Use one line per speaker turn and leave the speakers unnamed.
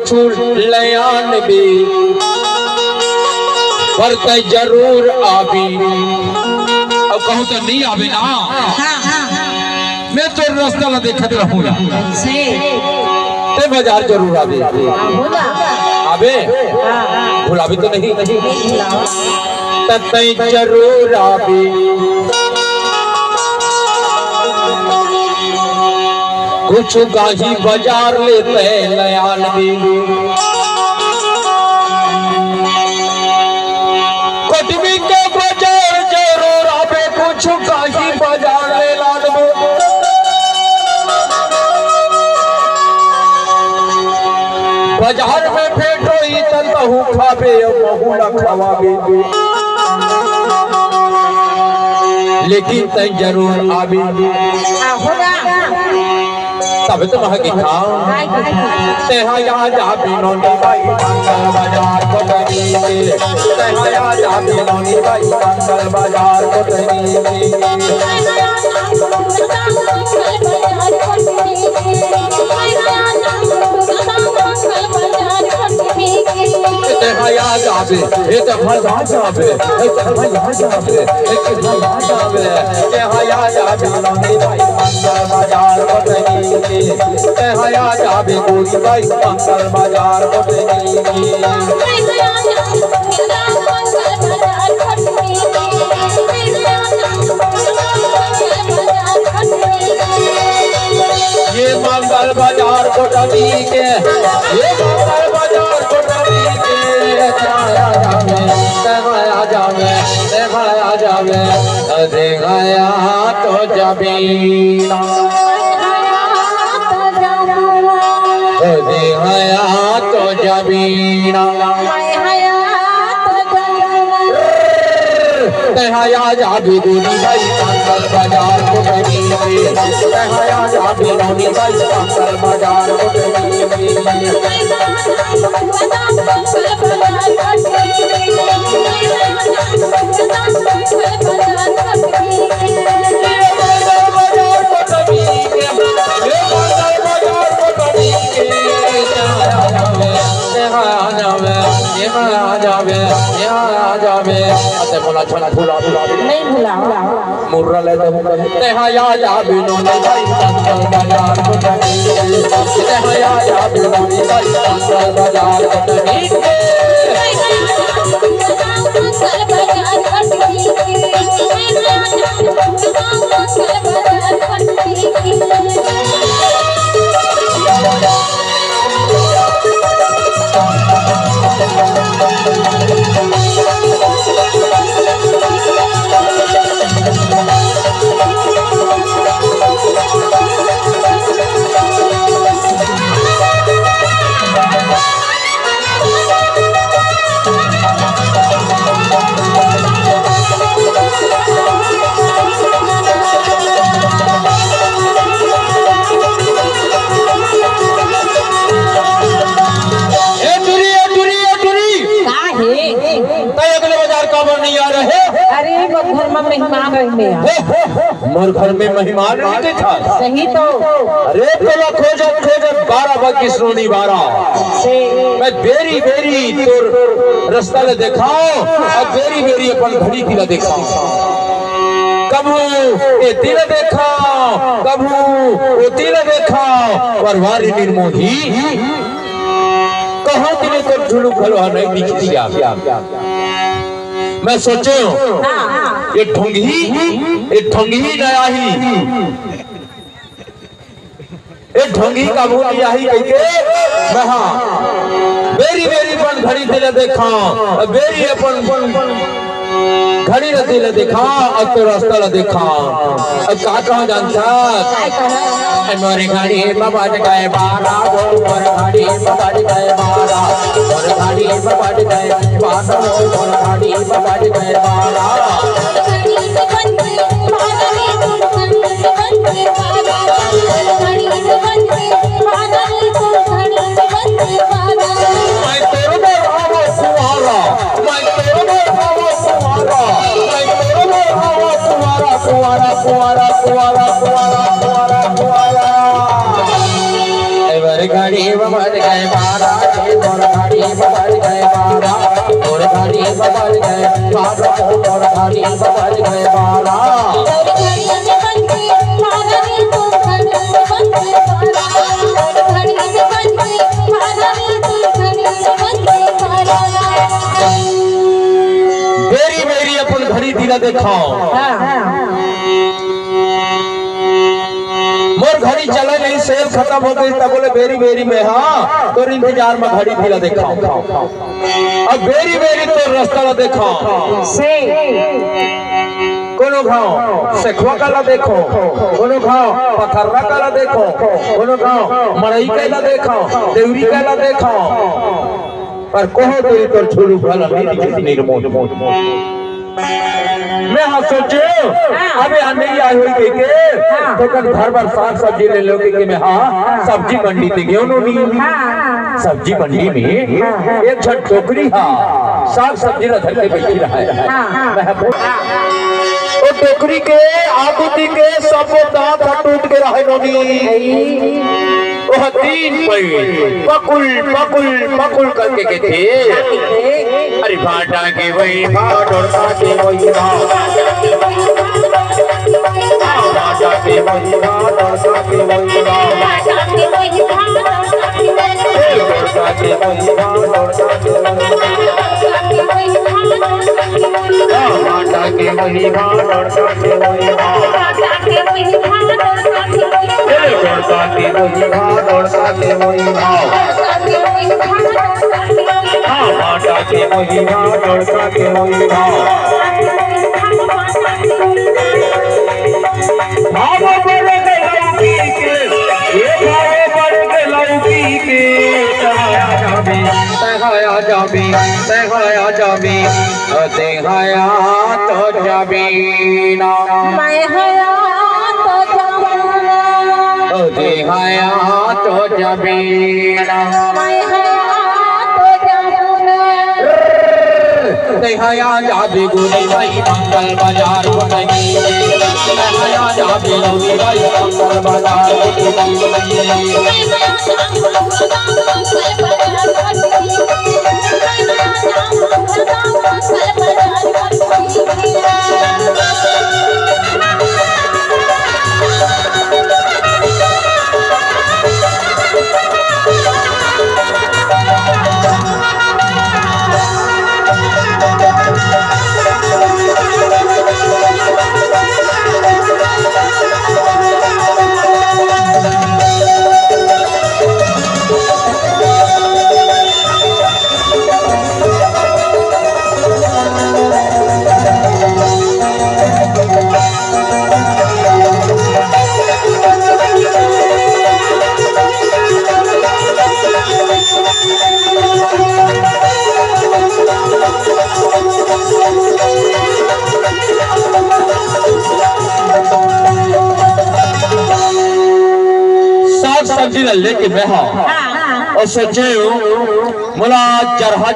कुछ लयान भी पर जरूर आवी। अब कहूँ तो नहीं आवे ना, मैं तो रास्ता ला देखत रहूँगा ते बाजार जरूर आवे। आवे भुलावी तो नहीं ततई जरूर आवे। कुछ गाही बाजार लेते लयान भी कटवी के बाजार जरूर आवे। कुछ गाही बाजार ले लान बाजार में फेटो ही तलहू खावे बहुला खवावे। लेकिन तय जरूर आवे तब तो वह की खाओ तेहा याद आवे नोनी भाई मंगल बाजार को तनी तेहा याद आवे नोनी भाई मंगल बाजार को तनी तेहा याद आवे ये तो भला जावे भला जावे भला जावे तेहा याद आवे नोनी भाई मंगल बाजार को तनी तेहा याद आवे गोरी भाई मंगल बाजार को तनी। ये मंगल बाजार को तनी के ये मंगल बाजार को तनी के तेहा जावे देखया तो जबीना देखया तो जबीना तेहाया जाबी गोरी भाई मंगल बाजार को तनी तेहाया जाबी नौनी भाई मंगल बाजार को तनी। बोला छोला भूला नहीं भूला मुर्रा ले तेहाया जाबी नौनी भाई मंगल बाजार को तनी तेहाया जाबी नौनी भाई मंगल बाजार को तनी। मोर घर में मेहमान नहीं था
सही तो
अरे तो खोजत 12 बजे सोनी 12 मैं बेरी बेरी तोर रास्ता ले देखाओ और बेरी बेरी अपन घड़ी की देखाओ कबू ये दिल देखाओ कबू वो दिल देखाओ परवारी निर्मोही कहाँ दिले तो झुलू खलवा नहीं दिखती क्या मैं सोचे ये ढोंगी नया ही ये ढोंगी का बोली आई कहिए मैं हाँ बेरी बेरी अपन घड़ी दिले देखा बेरी अपन घड़ी न दिले देखा और तो रास्ता ला देखा अब का कहाँ जानता मोर घड़ी बबड़ गए 12 मोर घड़ी बबड़ गए 12 मोर घड़ी बबड़ गए 12 मोर घड़ी बबड़ गए 12 घड़ी बबड़ गए
के मोर घड़ी बदल गए बारा, मोर घड़ी बदल गए बारा, मोर घड़ी बदल गए बारा।
बेरी बेरी अपन घड़ी दिला देखाओ, मोर घड़ी चले नहीं, सेल खत्म हो गई तब बोले बेरी बेरी में हाँ तो इंतजार में घड़ी दिला देखाओ। अब बेरी बेरी तो रास्ता देखाओ, कोनो घाव सेखवा काला देखो, कोनो घाव पथर्रा काला देखो, कोनो घाव मड़ई काला देखो, देवरी काला देखो, पर कोहो तेरी तोर छोड़ू भला नहीं दिखे निर्मोट मोट मोट। मैं हाँ सोचे अबे नहीं आई हुई के तो कल घर भर साग सब्जी ले लो कि मैं हाँ सब्जी मंडी ते गयो नो नहीं, सब्जी मंडी में एक छठ टोकरी हाँ साग सब्जी रख के बैठी रहा है, ओ टोकरी के आगुती के सब दांत टूट के रहे नोनी, ओ तीन पे पकुल पकुल पकुल करके के थे, अरे भाटा के वही भाटा के वही भाटा के वही भाटा के वही भाटा के वही देहाया तो जबीना मैं हया तो जबीना, देहाया तो जबीना मैं हया तो जबीना, देहाया जाबी गुनी भाई मंगल बाजार को नहीं, देहाया जाबी गुनी भाई मंगल बाजार को नहीं, सब्जी लेके मैं हाँ और सोचे मोला जरहा